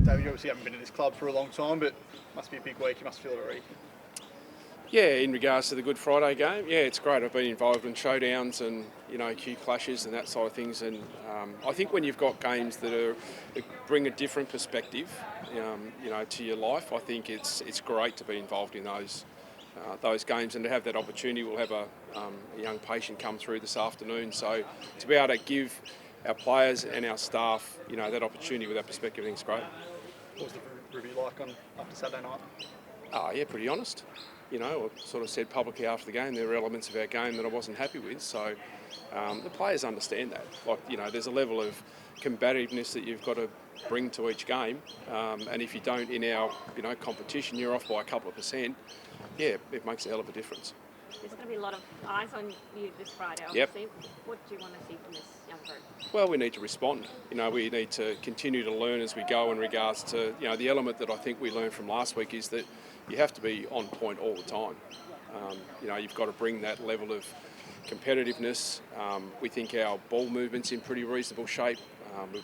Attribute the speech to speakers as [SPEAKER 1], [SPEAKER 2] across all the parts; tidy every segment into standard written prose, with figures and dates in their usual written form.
[SPEAKER 1] David, you obviously haven't been at this club for a long time, but must be a big week. You must feel it already.
[SPEAKER 2] Yeah, in regards to the Good Friday game, yeah, it's great. I've been involved in showdowns and Q clashes and that side of things, and I think when you've got games that bring a different perspective, to your life, I think it's great to be involved in those games and to have that opportunity. We'll have a young patient come through this afternoon, so to be able to give our players and our staff, that opportunity with that perspective, I think is great.
[SPEAKER 1] What was the review like after Saturday night?
[SPEAKER 2] Oh, yeah, pretty honest. I sort of said publicly after the game there were elements of our game that I wasn't happy with. So the players understand that. There's a level of combativeness that you've got to bring to each game. And if you don't in our, competition, you're off by a couple of %. Yeah, it makes a hell of a difference.
[SPEAKER 3] There's going to be a lot of eyes on you this Friday, obviously.
[SPEAKER 2] Yep.
[SPEAKER 3] What do you want to see from this young group?
[SPEAKER 2] Well, we need to respond. We need to continue to learn as we go in regards to, the element that I think we learned from last week is that you have to be on point all the time. You've got to bring that level of competitiveness. We think our ball movement's in pretty reasonable shape.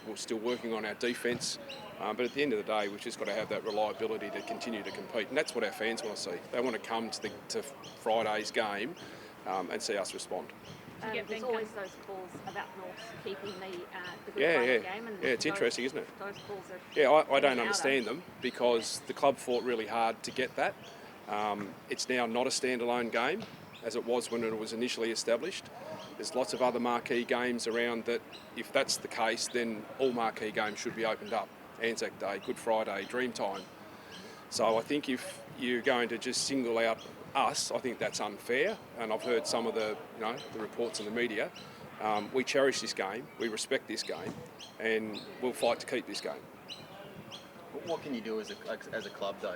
[SPEAKER 2] We're still working on our defence. But at the end of the day, we've just got to have that reliability to continue to compete. And that's what our fans want to see. They want to come to Friday's game and see us respond.
[SPEAKER 3] There's always those calls about North keeping the Good
[SPEAKER 2] Friday
[SPEAKER 3] game. And
[SPEAKER 2] it's interesting, isn't it?
[SPEAKER 3] Those calls are...
[SPEAKER 2] I don't understand them because the club fought really hard to get that. It's now not a standalone game as it was when it was initially established. There's lots of other marquee games around that. If that's the case, then all marquee games should be opened up. Anzac Day, Good Friday, Dreamtime. So I think if you're going to just single out us, I think that's unfair. And I've heard some of the reports in the media. We cherish this game, we respect this game, and we'll fight to keep this game.
[SPEAKER 4] What can you do as a club though?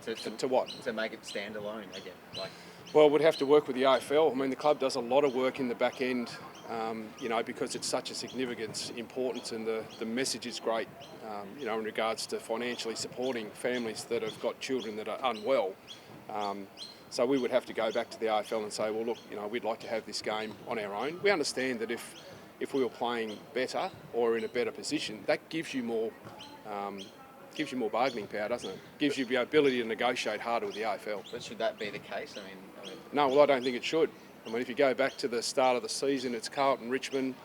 [SPEAKER 2] To what?
[SPEAKER 4] To make it stand alone again.
[SPEAKER 2] Well, we'd have to work with the AFL. I mean, the club does a lot of work in the back end, because it's such a significant importance, and the message is great, in regards to financially supporting families that have got children that are unwell. So we would have to go back to the AFL and say, well, look, we'd like to have this game on our own. We understand that if we were playing better or in a better position, that gives you more bargaining power, doesn't it? Gives you the ability to negotiate harder with the AFL.
[SPEAKER 4] But should that be the case?
[SPEAKER 2] No, well, I don't think it should. If you go back to the start of the season, it's Carlton, Richmond.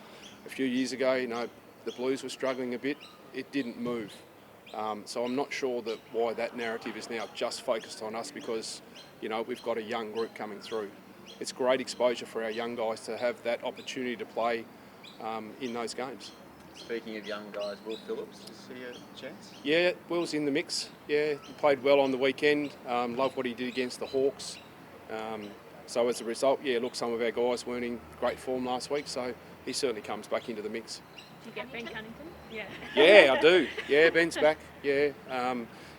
[SPEAKER 2] A few years ago, the Blues were struggling a bit. It didn't move. So I'm not sure why that narrative is now just focused on us because, we've got a young group coming through. It's great exposure for our young guys to have that opportunity to play in those games.
[SPEAKER 4] Speaking of young guys, Will Phillips, is he a chance?
[SPEAKER 2] Yeah, Will's in the mix. Yeah, he played well on the weekend. Loved what he did against the Hawks. So as a result, some of our guys weren't in great form last week, so he certainly comes back into the mix.
[SPEAKER 3] Do you get Ben Cunnington? Yeah.
[SPEAKER 2] Yeah, I do. Yeah, Ben's back. Yeah.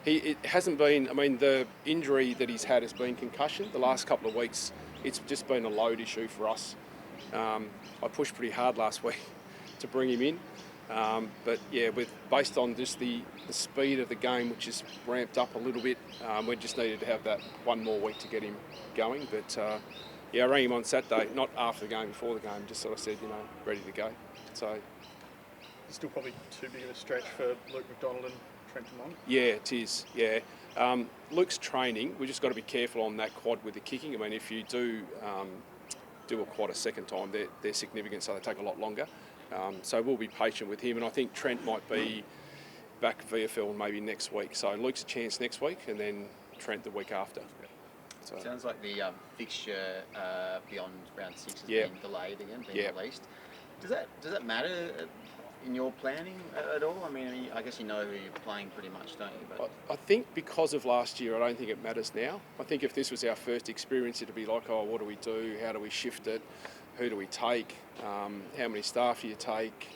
[SPEAKER 2] It hasn't been, the injury that he's had has been concussion. The last couple of weeks, it's just been a load issue for us. I pushed pretty hard last week to bring him in. But yeah, based on just the speed of the game, which is ramped up a little bit, we just needed to have that one more week to get him going. But I rang him on Saturday, not after the game, before the game, just sort of said, ready to go. So
[SPEAKER 1] it's still probably too big of a stretch for Luke McDonald and Trent Dumont.
[SPEAKER 2] Yeah, it is. Yeah. Luke's training, we just got to be careful on that quad with the kicking. If you do a quad a second time, they're significant, so they take a lot longer. So we'll be patient with him, and I think Trent might be back VFL maybe next week. So Luke's a chance next week, and then Trent the week after.
[SPEAKER 4] So it sounds like the fixture beyond round 6 has been delayed again, released. Does that matter in your planning at all? I guess you know who you're playing pretty much, don't you? But
[SPEAKER 2] I think because of last year, I don't think it matters now. I think if this was our first experience, it'd be like, what do we do? How do we shift it? Who do we take? How many staff do you take?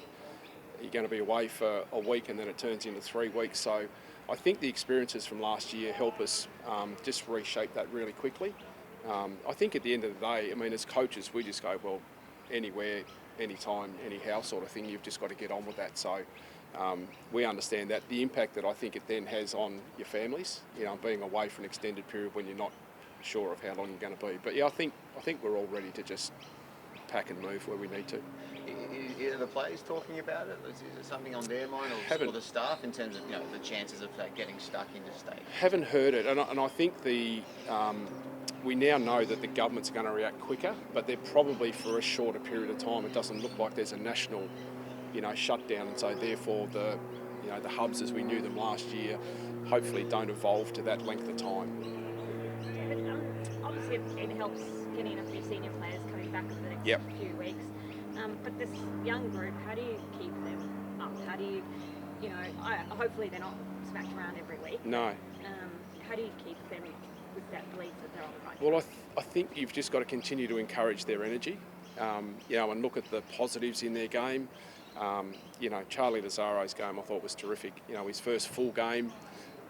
[SPEAKER 2] You're going to be away for a week and then it turns into 3 weeks. So I think the experiences from last year help us just reshape that really quickly. I think at the end of the day, as coaches, we just go, well, anywhere, anytime, anyhow sort of thing. You've just got to get on with that. So we understand that. The impact that I think it then has on your families, being away for an extended period when you're not sure of how long you're going to be. But yeah, I think we're all ready to just pack and move where we need to.
[SPEAKER 4] hear the players talking about it? Is it something on their mind or the staff in terms of the chances of getting stuck into state?
[SPEAKER 2] Haven't heard it, and I think we now know that the government's going to react quicker, but they're probably for a shorter period of time. It doesn't look like there's a national, shutdown, and so therefore the hubs as we knew them last year, hopefully don't evolve to that length of time.
[SPEAKER 3] Yeah, but obviously it helps getting a few senior players coming back over the next few weeks. But this young group, how do you keep them up? How do you, hopefully they're not smacked around every week.
[SPEAKER 2] No.
[SPEAKER 3] How do you keep them with that belief that they're on the right track?
[SPEAKER 2] Well, I think you've just got to continue to encourage their energy, and look at the positives in their game. Charlie Lazzaro's game I thought was terrific. His first full game,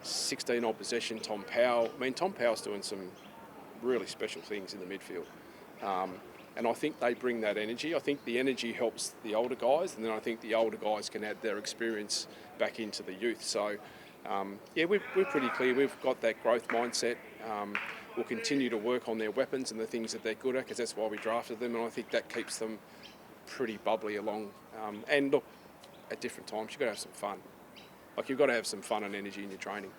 [SPEAKER 2] 16 odd possession, Tom Powell. I mean, Tom Powell's doing some really special things in the midfield. And I think they bring that energy. I think the energy helps the older guys, and then I think the older guys can add their experience back into the youth. So, we're pretty clear. We've got that growth mindset. We'll continue to work on their weapons and the things that they're good at, because that's why we drafted them, and I think that keeps them pretty bubbly along. And look, at different times, you've got to have some fun. You've got to have some fun and energy in your training.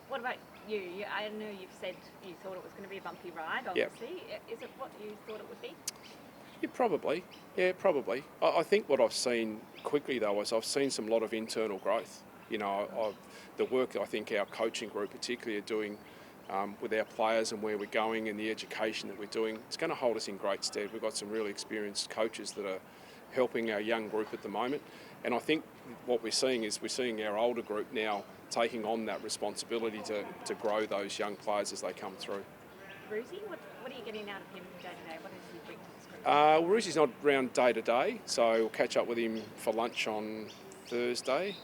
[SPEAKER 3] What about you? I know you've said you thought it was going to be a bumpy ride, obviously. Yep. Is it what you thought it would be?
[SPEAKER 2] Yeah, probably. Yeah, probably. I think what I've seen quickly, though, is I've seen some lot of internal growth. The work that I think our coaching group particularly are doing with our players and where we're going and the education that we're doing, it's going to hold us in great stead. We've got some really experienced coaches that are helping our young group at the moment. And I think what we're seeing is our older group now taking on that responsibility to grow those young players as they come through.
[SPEAKER 3] Ruzi, what are you getting out of him day to day? What does he bring to the group?
[SPEAKER 2] Well, Ruzi's not around day to day, so we'll catch up with him for lunch on Thursday.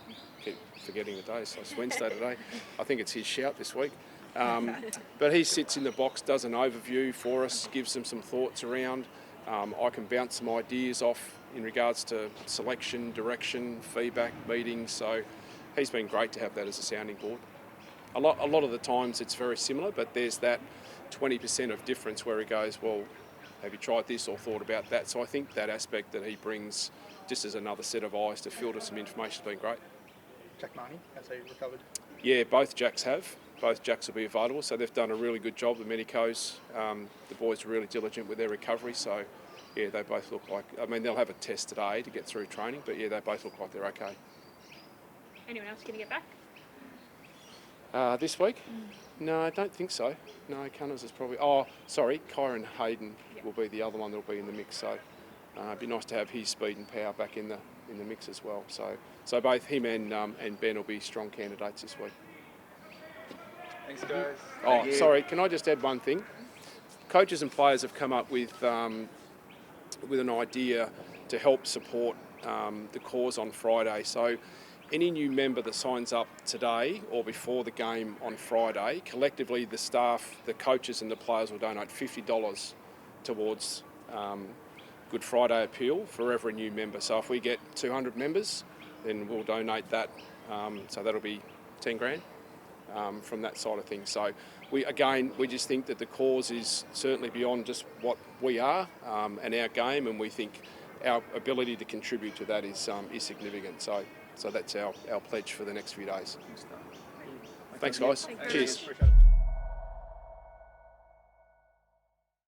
[SPEAKER 2] Keep forgetting the day, so it's Wednesday today. I think it's his shout this week. But he sits in the box, does an overview for us, gives them some thoughts around. I can bounce some ideas off in regards to selection, direction, feedback, meetings. So he's been great to have that as a sounding board. A lot of the times it's very similar, but there's that 20% of difference where he goes, well, have you tried this or thought about that? So I think that aspect that he brings just as another set of eyes to filter some information has been great.
[SPEAKER 1] Jack Marnie, has he recovered?
[SPEAKER 2] Yeah, both Jacks have. Both Jacks will be available, so they've done a really good job, the medicos. The boys are really diligent with their recovery, so yeah, they both look like, they'll have a test today to get through training, but yeah, they both look like they're okay.
[SPEAKER 3] Anyone else going to get back?
[SPEAKER 2] This week? No, I don't think so. No, Cunners is probably... Oh, sorry, Kyron Hayden will be the other one that will be in the mix, so it'd be nice to have his speed and power back in the mix as well. So both him and Ben will be strong candidates this week.
[SPEAKER 4] Thanks, guys.
[SPEAKER 2] Oh, sorry, can I just add one thing? Coaches and players have come up with an idea to help support the cause on Friday. So any new member that signs up today or before the game on Friday, collectively the staff, the coaches and the players will donate $50 towards Good Friday appeal for every new member. So if we get 200 members, then we'll donate that. So that'll be 10 grand from that side of things. So we just think that the cause is certainly beyond just what we are and our game, and we think our ability to contribute to that is significant. So that's our pledge for the next few days. Thanks, guys.
[SPEAKER 3] Thank you.
[SPEAKER 2] Cheers.
[SPEAKER 1] Appreciate it.